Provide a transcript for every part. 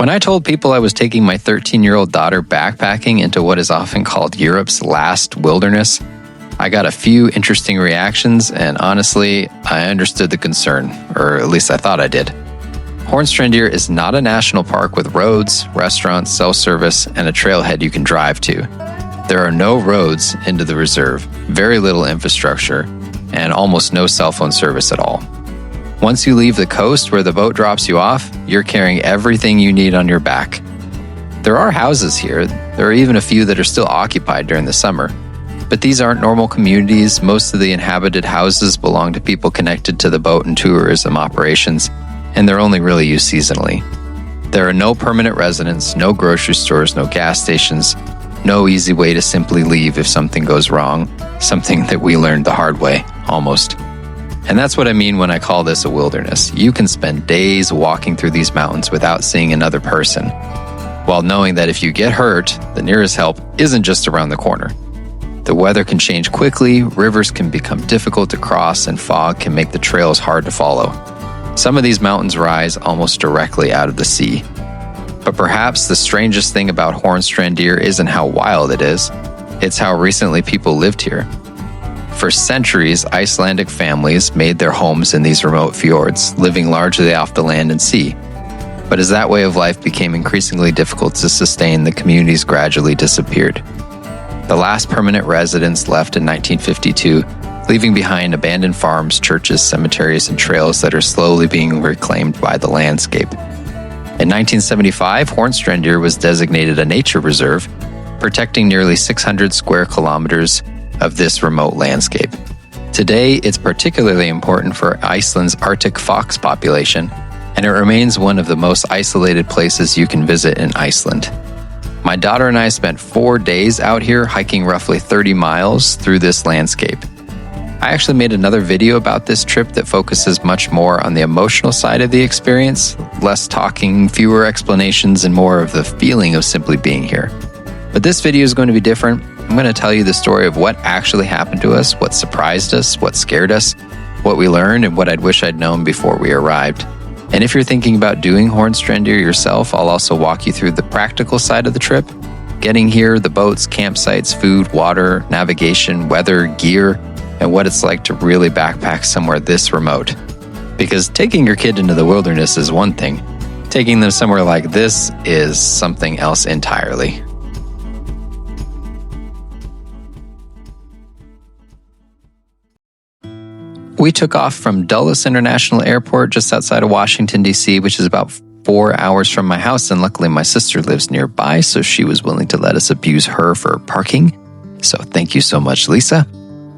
When I told people I was taking my 13-year-old daughter backpacking into what is often called Europe's last wilderness, I got a few interesting reactions, and honestly, I understood the concern, or at least I thought I did. Hornstrandir is not a national park with roads, restaurants, self-service, and a trailhead you can drive to. There are no roads into the reserve, very little infrastructure, and almost no cell phone service at all. Once you leave the coast where the boat drops you off, you're carrying everything you need on your back. There are houses here. There are even a few that are still occupied during the summer. But these aren't normal communities. Most of the inhabited houses belong to people connected to the boat and tourism operations, and they're only really used seasonally. There are no permanent residents, no grocery stores, no gas stations, no easy way to simply leave if something goes wrong, something that we learned the hard way, almost. And that's what I mean when I call this a wilderness. You can spend days walking through these mountains without seeing another person, while knowing that if you get hurt, the nearest help isn't just around the corner. The weather can change quickly, rivers can become difficult to cross, and fog can make the trails hard to follow. Some of these mountains rise almost directly out of the sea. But perhaps the strangest thing about Hornstrandir isn't how wild it is, it's how recently people lived here. For centuries, Icelandic families made their homes in these remote fjords, living largely off the land and sea. But as that way of life became increasingly difficult to sustain, the communities gradually disappeared. The last permanent residents left in 1952, leaving behind abandoned farms, churches, cemeteries, and trails that are slowly being reclaimed by the landscape. In 1975, Hornstrandir was designated a nature reserve, protecting nearly 600 square kilometers of this remote landscape. Today, it's particularly important for Iceland's Arctic fox population, and it remains one of the most isolated places you can visit in Iceland. My daughter and I spent 4 days out here hiking roughly 30 miles through this landscape. I actually made another video about this trip that focuses much more on the emotional side of the experience, less talking, fewer explanations, and more of the feeling of simply being here. But this video is going to be different. I'm going to tell you the story of what actually happened to us, what surprised us, what scared us, what we learned, and what I'd wish I'd known before we arrived. And if you're thinking about doing Hornstrandir yourself, I'll also walk you through the practical side of the trip. Getting here, the boats, campsites, food, water, navigation, weather, gear, and what it's like to really backpack somewhere this remote. Because taking your kid into the wilderness is one thing. Taking them somewhere like this is something else entirely. We took off from Dulles International Airport just outside of Washington, D.C., which is about 4 hours from my house, and luckily my sister lives nearby, so she was willing to let us abuse her for parking. So thank you so much, Lisa.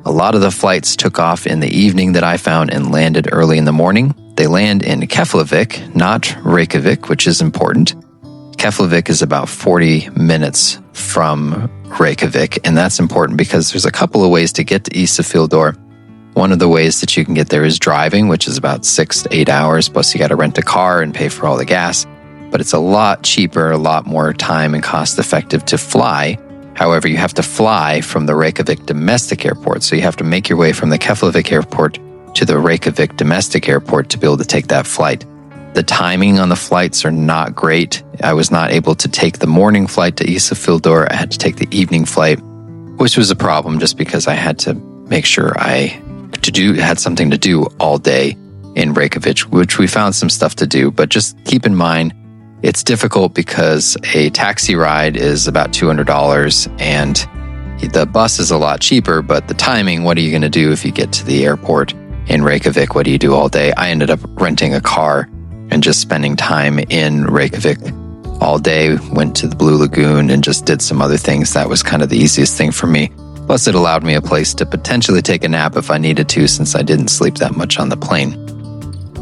A lot of the flights took off in the evening that I found and landed early in the morning. They land in Keflavik, not Reykjavik, which is important. Keflavik is about 40 minutes from Reykjavik, and that's important because there's a couple of ways to get to Ísafjörður. One of the ways that you can get there is driving, which is about 6 to 8 hours, plus you got to rent a car and pay for all the gas. But it's a lot cheaper, a lot more time and cost effective to fly. However, you have to fly from the Reykjavik domestic airport. So you have to make your way from the Keflavik airport to the Reykjavik domestic airport to be able to take that flight. The timing on the flights are not great. I was not able to take the morning flight to Ísafjörður. I had to take the evening flight, which was a problem just because I had to make sure I had something to do all day in Reykjavik, which we found some stuff to do. But just keep in mind, it's difficult because a taxi ride is about $200 and the bus is a lot cheaper, but the timing, what are you going to do if you get to the airport in Reykjavik? What do you do all day? I ended up renting a car and just spending time in Reykjavik all day, went to the Blue Lagoon and just did some other things. That was kind of the easiest thing for me. Plus, it allowed me a place to potentially take a nap if I needed to, since I didn't sleep that much on the plane.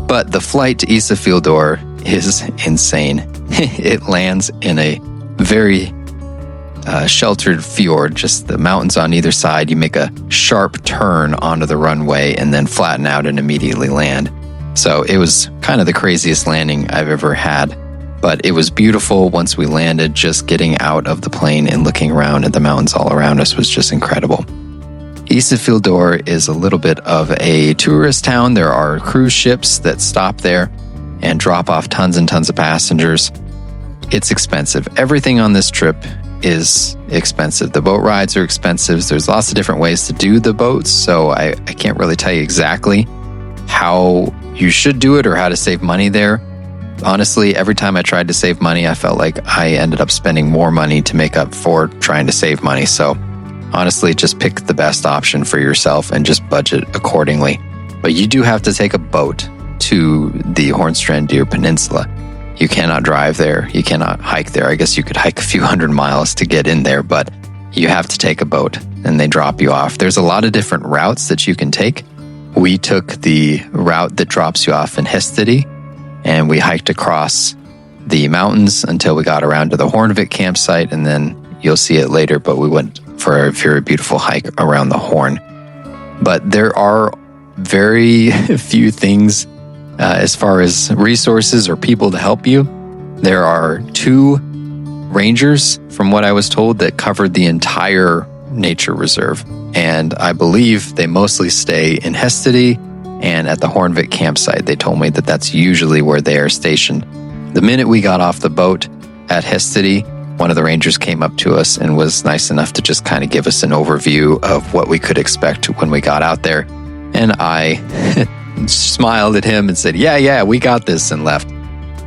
But the flight to Ísafjörður is insane. It lands in a very sheltered fjord, just the mountains on either side. You make a sharp turn onto the runway and then flatten out and immediately land. So it was kind of the craziest landing I've ever had. But it was beautiful once we landed. Just getting out of the plane and looking around at the mountains all around us was just incredible. Ísafjörður is a little bit of a tourist town. There are cruise ships that stop there and drop off tons and tons of passengers. it's expensive. Everything on this trip is expensive. The boat rides are expensive. There's lots of different ways to do the boats, so I can't really tell you exactly how you should do it or how to save money there. Honestly, every time I tried to save money, I felt like I ended up spending more money to make up for trying to save money. So honestly, just pick the best option for yourself and just budget accordingly. But you do have to take a boat to the Hornstrandir Peninsula. You cannot drive there. You cannot hike there. I guess you could hike a few hundred miles to get in there, but you have to take a boat and they drop you off. There's a lot of different routes that you can take. We took the route that drops you off in Hestedi, and we hiked across the mountains until we got around to the Hornvik campsite, and then you'll see it later, but we went for a very beautiful hike around the Horn. But there are very few things as far as resources or people to help you. There are 2 rangers, from what I was told, that covered the entire nature reserve. And I believe they mostly stay in Hestedi and at the Hornvik campsite. They told me that that's usually where they are stationed. The minute we got off the boat at Hestedi, one of the rangers came up to us and was nice enough to just kind of give us an overview of what we could expect when we got out there. And I smiled at him and said, yeah, we got this, and left.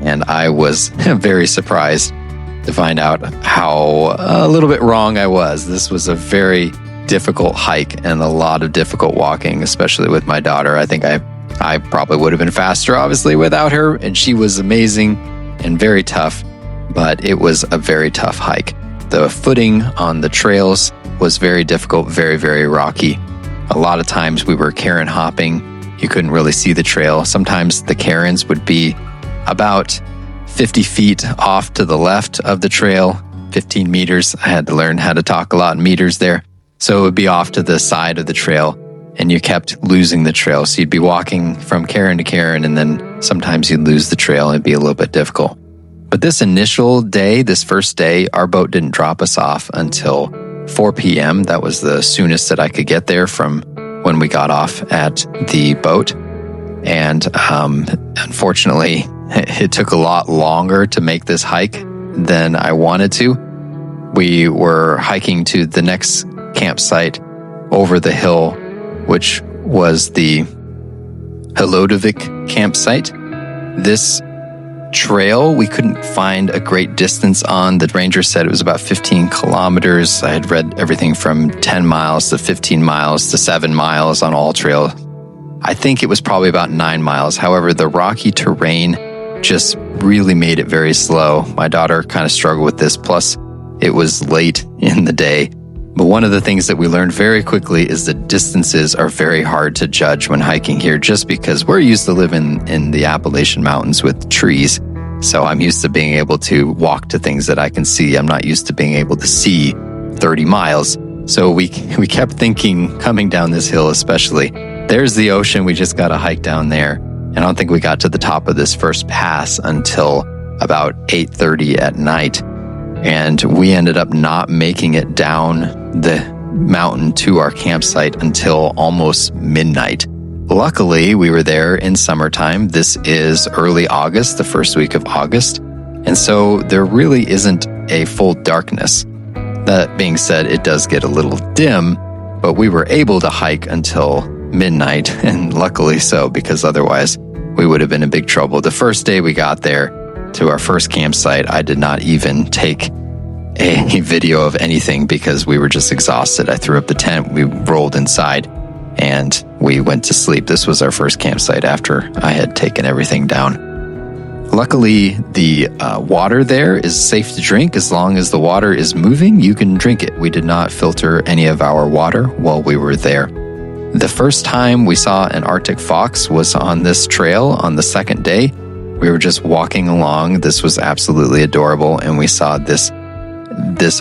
And I was very surprised to find out how a little bit wrong I was. This was a very difficult hike and a lot of difficult walking, especially with my daughter. I think I probably would have been faster, obviously, without her, and she was amazing and very tough, but it was a very tough hike. The footing on the trails was very difficult, very, very rocky. A lot of times we were cairn hopping. You couldn't really see the trail. Sometimes the cairns would be about 50 feet off to the left of the trail, 15 meters. I had to learn how to talk a lot in meters there. So it would be off to the side of the trail, and you kept losing the trail. So you'd be walking from cairn to cairn, and then sometimes you'd lose the trail, and it'd be a little bit difficult. But this initial day, this first day, our boat didn't drop us off until 4 p.m. That was the soonest that I could get there from when we got off at the boat. And unfortunately, it took a lot longer to make this hike than I wanted to. We were hiking to the next campsite over the hill, which was the Helodavik campsite. This trail we couldn't find a great distance on. The ranger said it was about 15 kilometers. I had read everything from 10 miles to 15 miles to 7 miles on all trails. I think it was probably about 9 miles. However, the rocky terrain just really made it very slow. My daughter kind of struggled with this, plus it was late in the day. But one of the things that we learned very quickly is that distances are very hard to judge when hiking here, just because we're used to living in the Appalachian Mountains with trees. So I'm used to being able to walk to things that I can see. I'm not used to being able to see 30 miles. So we kept thinking, coming down this hill especially, there's the ocean, we just got to hike down there. And I don't think we got to the top of this first pass until about 8:30 at night. And we ended up not making it down the mountain to our campsite until almost midnight. Luckily, we were there in summertime. This is early August, the first week of August. And so there really isn't a full darkness. That being said, it does get a little dim, but we were able to hike until midnight, and luckily so, because otherwise we would have been in big trouble. The first day we got there to our first campsite, I did not even take a video of anything because we were just exhausted. I threw up the tent, we rolled inside, and we went to sleep. This was our first campsite after I had taken everything down. Luckily, the water there is safe to drink. As long as the water is moving, you can drink it. We did not filter any of our water while we were there. The first time we saw an Arctic fox was on this trail on the second day. We were just walking along. This was absolutely adorable, and we saw this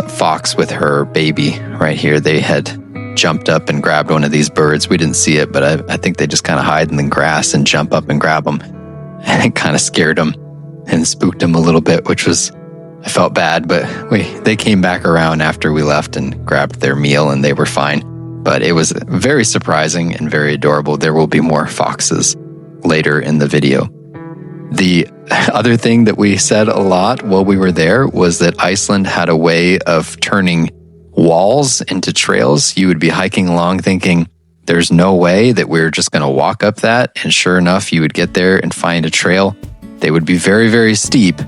fox with her baby right here. They had jumped up and grabbed one of these birds. We didn't see it, but I think they just kind of hide in the grass and jump up and grab them. And it kind of scared them and spooked them a little bit, I felt bad, but they came back around after we left and grabbed their meal, and they were fine. But it was very surprising and very adorable. There will be more foxes later in the video. The other thing that we said a lot while we were there was that Iceland had a way of turning walls into trails. You would be hiking along thinking, there's no way that we're just going to walk up that. And sure enough, you would get there and find a trail. They would be very, very steep,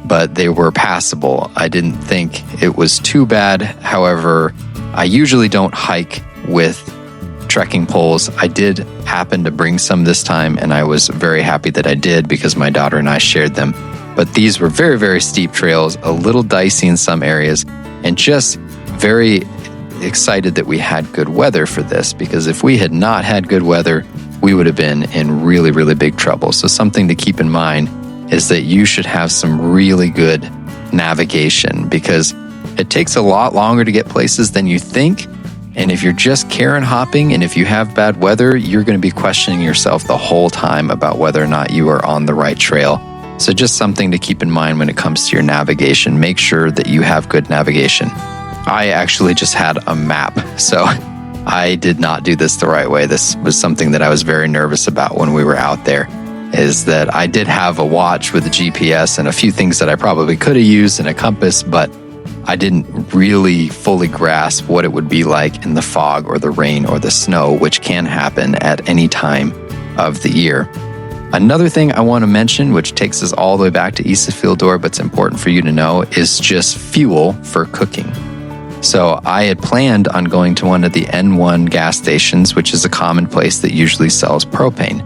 but they were passable. I didn't think it was too bad. However, I usually don't hike with trekking poles. I did happen to bring some this time, and I was very happy that I did because my daughter and I shared them. But these were very, very steep trails, a little dicey in some areas, and just very excited that we had good weather for this, because if we had not had good weather, we would have been in really, really big trouble. So something to keep in mind is that you should have some really good navigation, because it takes a lot longer to get places than you think. And if you're just Karen hopping and if you have bad weather, you're going to be questioning yourself the whole time about whether or not you are on the right trail. So just something to keep in mind when it comes to your navigation. Make sure that you have good navigation. I actually just had a map, so I did not do this the right way. This was something that I was very nervous about when we were out there, is that I did have a watch with a GPS and a few things that I probably could have used and a compass, but I didn't really fully grasp what it would be like in the fog or the rain or the snow, which can happen at any time of the year. Another thing I want to mention, which takes us all the way back to Ísafjörður, but it's important for you to know, is just fuel for cooking. So I had planned on going to one of the N1 gas stations, which is a common place that usually sells propane.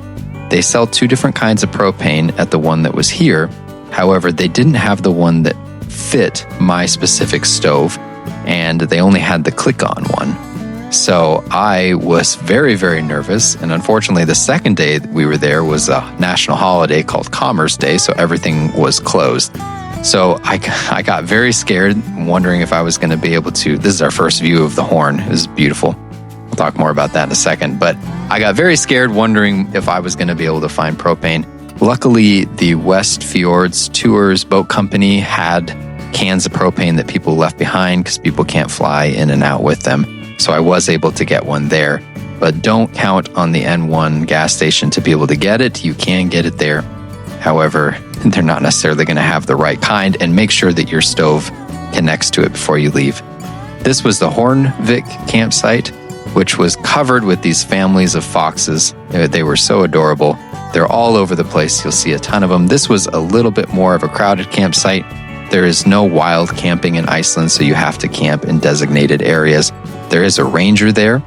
They sell two different kinds of propane at the one that was here. However, they didn't have the one that fit my specific stove, and they only had the click-on one. So I was very, very nervous, and unfortunately the second day that we were there was a national holiday called Commerce Day, so everything was closed. So I got very scared, wondering if I was going to be able to. This is our first view of the Horn. It was beautiful. We'll talk more about that in a second. But I got very scared, wondering if I was going to be able to find propane. Luckily, the West Fjords Tours boat company had cans of propane that people left behind because people can't fly in and out with them. So I was able to get one there. But don't count on the N1 gas station to be able to get it. You can get it there. However, they're not necessarily going to have the right kind, and make sure that your stove connects to it before you leave. This was the Hornvik campsite, which was covered with these families of foxes. They were so adorable. They're all over the place. You'll see a ton of them. This was a little bit more of a crowded campsite. There is no wild camping in Iceland, so you have to camp in designated areas. There is a ranger there,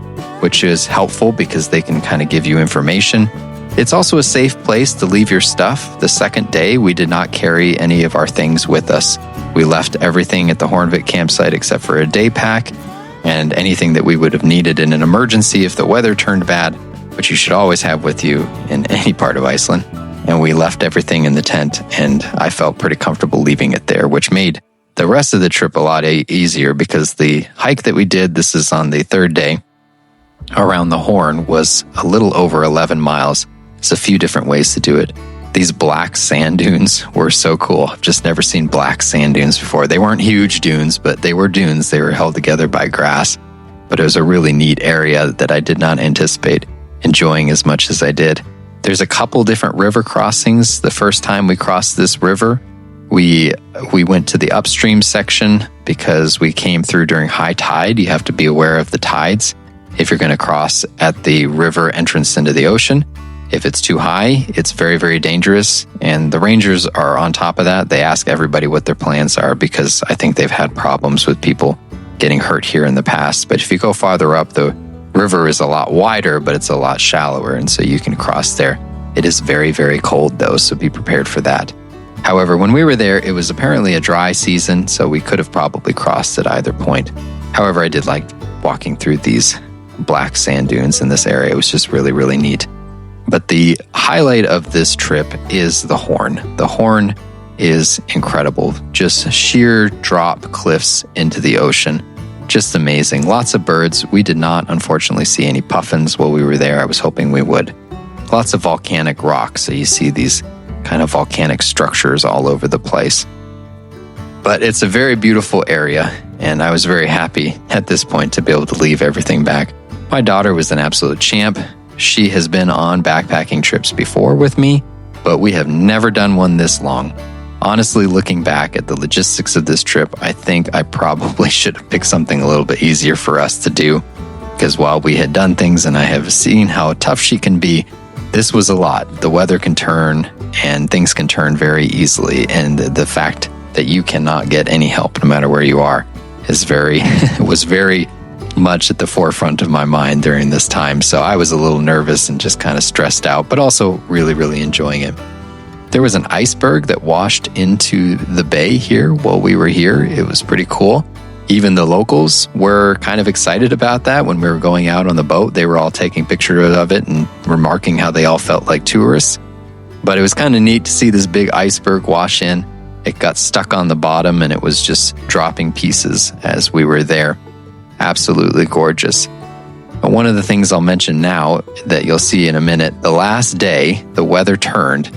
which is helpful because they can kind of give you information. It's also a safe place to leave your stuff. The second day, we did not carry any of our things with us. We left everything at the Hornvik campsite except for a day pack and anything that we would have needed in an emergency if the weather turned bad, which you should always have with you in any part of Iceland. And we left everything in the tent, and I felt pretty comfortable leaving it there, which made the rest of the trip a lot easier because the hike that we did, this is on the third day, around the Horn was a little over 11 miles. There's a few different ways to do it. These black sand dunes were so cool. I've just never seen black sand dunes before. They weren't huge dunes, but they were dunes. They were held together by grass. But it was a really neat area that I did not anticipate enjoying as much as I did. There's a couple different river crossings. The first time we crossed this river, we went to the upstream section because we came through during high tide. You have to be aware of the tides if you're going to cross at the river entrance into the ocean. If it's too high, it's very, very dangerous. And the rangers are on top of that. They ask everybody what their plans are because I think they've had problems with people getting hurt here in the past. But if you go farther up, the river is a lot wider, but it's a lot shallower. And so you can cross there. It is very, very cold though, so be prepared for that. However, when we were there, it was apparently a dry season, so we could have probably crossed at either point. However, I did like walking through these black sand dunes in this area. It was just really, really neat. But the highlight of this trip is the Horn. The Horn is incredible. Just sheer drop cliffs into the ocean. Just amazing. Lots of birds. We did not, unfortunately, see any puffins while we were there. I was hoping we would. Lots of volcanic rocks. So you see these kind of volcanic structures all over the place. But it's a very beautiful area, and I was very happy at this point to be able to leave everything back. My daughter was an absolute champ. She has been on backpacking trips before with me, but we have never done one this long. Honestly, looking back at the logistics of this trip, I think I probably should have picked something a little bit easier for us to do, because while we had done things and I have seen how tough she can be, this was a lot. The weather can turn and things can turn very easily, and the fact that you cannot get any help no matter where you are is was very much at the forefront of my mind during this time. So I was a little nervous and just kind of stressed out, but also really, really enjoying it. There was an iceberg that washed into the bay here while we were here. It was pretty cool. Even the locals were kind of excited about that when we were going out on the boat. They were all taking pictures of it and remarking how they all felt like tourists. But it was kind of neat to see this big iceberg wash in. It got stuck on the bottom and it was just dropping pieces as we were there. Absolutely gorgeous. But one of the things I'll mention now that you'll see in a minute, the last day, the weather turned.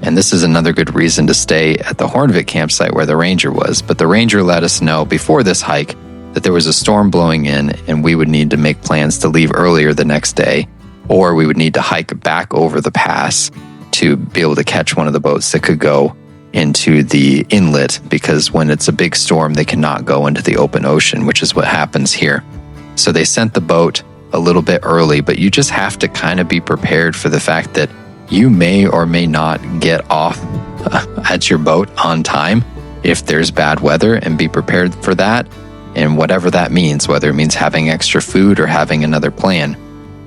And this is another good reason to stay at the Hornvik campsite where the ranger was. But the ranger let us know before this hike that there was a storm blowing in and we would need to make plans to leave earlier the next day, or we would need to hike back over the pass to be able to catch one of the boats that could go into the inlet, because when it's a big storm, they cannot go into the open ocean, which is what happens here. So they sent the boat a little bit early, but you just have to kind of be prepared for the fact that you may or may not get off at your boat on time if there's bad weather, and be prepared for that. And whatever that means, whether it means having extra food or having another plan.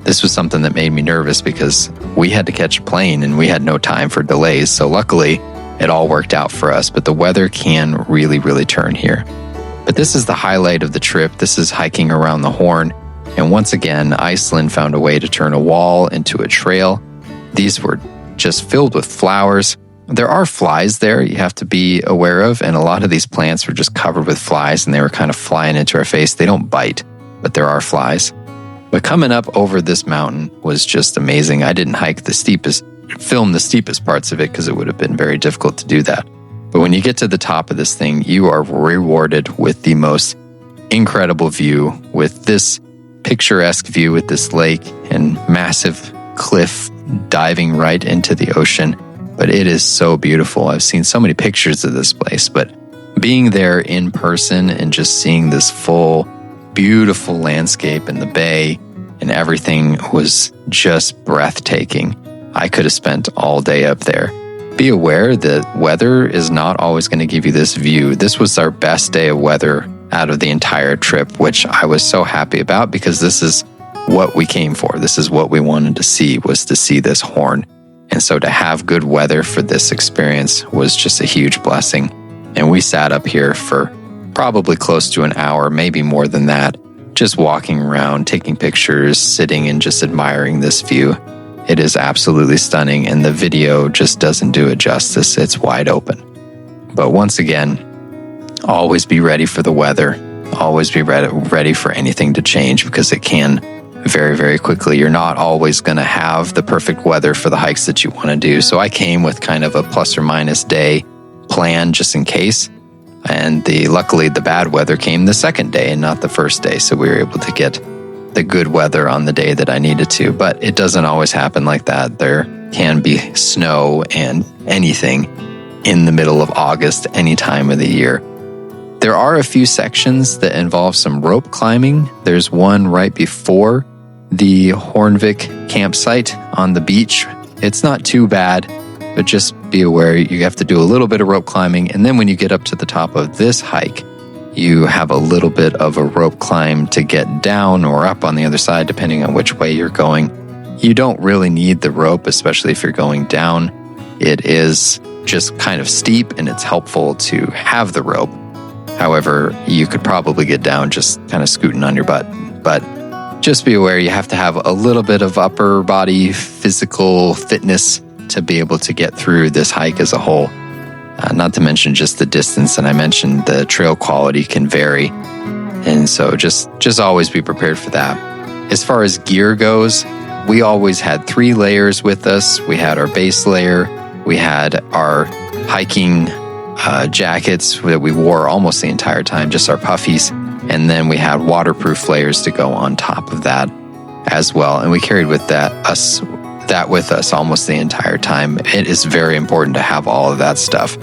This was something that made me nervous because we had to catch a plane and we had no time for delays. So luckily it all worked out for us, but the weather can really, really turn here. But this is the highlight of the trip. This is hiking around the Horn. And once again, Iceland found a way to turn a wall into a trail. These were just filled with flowers. There are flies there you have to be aware of, and a lot of these plants were just covered with flies and they were kind of flying into our face. They don't bite, but there are flies. But coming up over this mountain was just amazing. I didn't film the steepest parts of it because it would have been very difficult to do that. But when you get to the top of this thing, you are rewarded with the most incredible view, with this picturesque view with this lake and massive cliff diving right into the ocean. But it is so beautiful. I've seen so many pictures of this place, but being there in person and just seeing this full, beautiful landscape in the bay and everything was just breathtaking. I could have spent all day up there. Be aware that weather is not always going to give you this view. This was our best day of weather out of the entire trip, which I was so happy about because this is what we came for. This is what we wanted to see, was to see this Horn. And so to have good weather for this experience was just a huge blessing. And we sat up here for probably close to an hour, maybe more than that, just walking around, taking pictures, sitting and just admiring this view. It is absolutely stunning, and the video just doesn't do it justice. It's wide open. But once again, always be ready for the weather. Always be ready for anything to change, because it can very, very quickly. You're not always going to have the perfect weather for the hikes that you want to do. So I came with kind of a plus or minus day plan just in case. And luckily the bad weather came the second day and not the first day. So we were able to get the good weather on the day that I needed to. But it doesn't always happen like that. There can be snow and anything in the middle of August, any time of the year. There are a few sections that involve some rope climbing. There's one right before the Hornvik campsite on the beach. It's not too bad, but just be aware you have to do a little bit of rope climbing. And then when you get up to the top of this hike, you have a little bit of a rope climb to get down or up on the other side, depending on which way you're going. You don't really need the rope, especially if you're going down. It is just kind of steep and it's helpful to have the rope. However, you could probably get down just kind of scooting on your butt. But just be aware you have to have a little bit of upper body physical fitness to be able to get through this hike as a whole. Not to mention just the distance, and I mentioned the trail quality can vary. And so just always be prepared for that. As far as gear goes, we always had 3 layers with us. We had our base layer, we had our hiking jackets that we wore almost the entire time, just our puffies. And then we had waterproof layers to go on top of that as well. And we carried with us that with us almost the entire time. It is very important to have all of that stuff.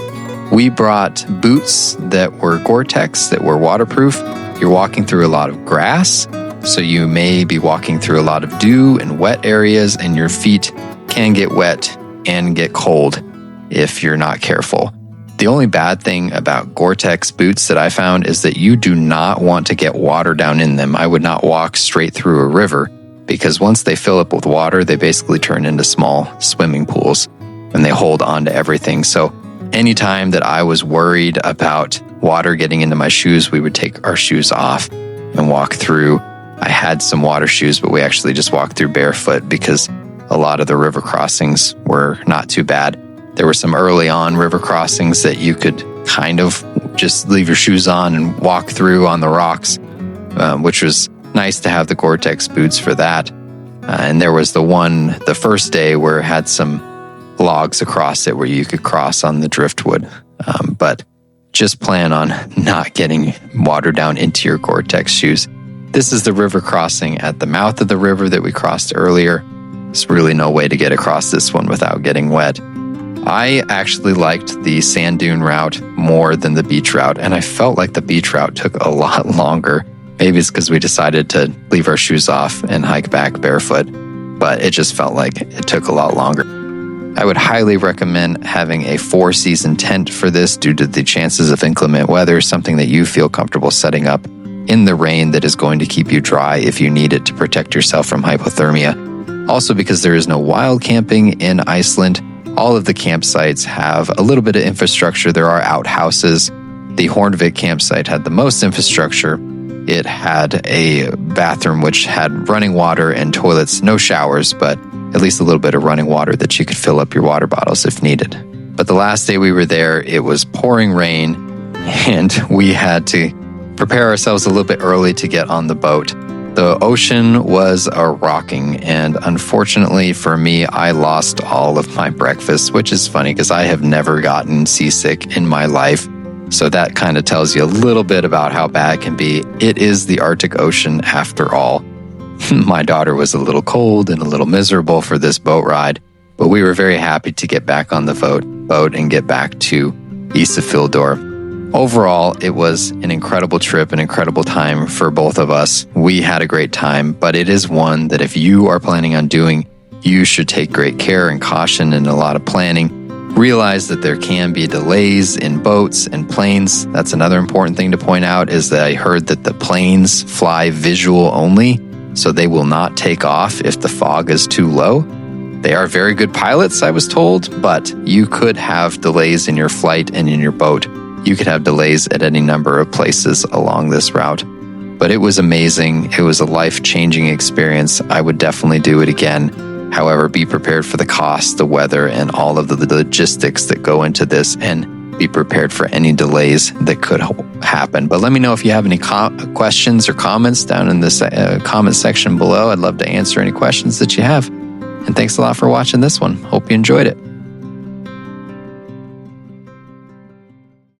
We brought boots that were Gore-Tex, that were waterproof. You're walking through a lot of grass, so you may be walking through a lot of dew and wet areas, and your feet can get wet and get cold if you're not careful. The only bad thing about Gore-Tex boots that I found is that you do not want to get water down in them. I would not walk straight through a river, because once they fill up with water, they basically turn into small swimming pools and they hold on to everything. So anytime that I was worried about water getting into my shoes, we would take our shoes off and walk through. I had some water shoes, but we actually just walked through barefoot because a lot of the river crossings were not too bad. There were some early on river crossings that you could kind of just leave your shoes on and walk through on the rocks, which was nice to have the Gore-Tex boots for that. And there was the first day where it had some logs across it where you could cross on the driftwood. But just plan on not getting water down into your Gore-Tex shoes. This is the river crossing at the mouth of the river that we crossed earlier. There's really no way to get across this one without getting wet. I actually liked the sand dune route more than the beach route, and I felt like the beach route took a lot longer. Maybe it's because we decided to leave our shoes off and hike back barefoot, but it just felt like it took a lot longer. I would highly recommend having a 4-season tent for this due to the chances of inclement weather, something that you feel comfortable setting up in the rain that is going to keep you dry if you need it to protect yourself from hypothermia. Also, because there is no wild camping in Iceland, all of the campsites have a little bit of infrastructure. There are outhouses. The Hornvik campsite had the most infrastructure. It had a bathroom which had running water and toilets, no showers, but at least a little bit of running water that you could fill up your water bottles if needed. But the last day we were there, it was pouring rain, and we had to prepare ourselves a little bit early to get on the boat. The ocean was a rocking, and unfortunately for me, I lost all of my breakfast, which is funny because I have never gotten seasick in my life. So that kind of tells you a little bit about how bad it can be. It is the Arctic Ocean after all. My daughter was a little cold and a little miserable for this boat ride, but we were very happy to get back on the boat and get back to Ísafjörður. Overall, it was an incredible trip, an incredible time for both of us. We had a great time, but it is one that if you are planning on doing, you should take great care and caution and a lot of planning. Realize that there can be delays in boats and planes. That's another important thing to point out, is that I heard that the planes fly visual only, so they will not take off if the fog is too low. They are very good pilots, I was told, but you could have delays in your flight and in your boat. You could have delays at any number of places along this route. But it was amazing. It was a life-changing experience. I would definitely do it again. However, be prepared for the cost, the weather, and all of the logistics that go into this, and be prepared for any delays that could happen. But let me know if you have any questions or comments down in the comment section below. I'd love to answer any questions that you have. And thanks a lot for watching this one. Hope you enjoyed it.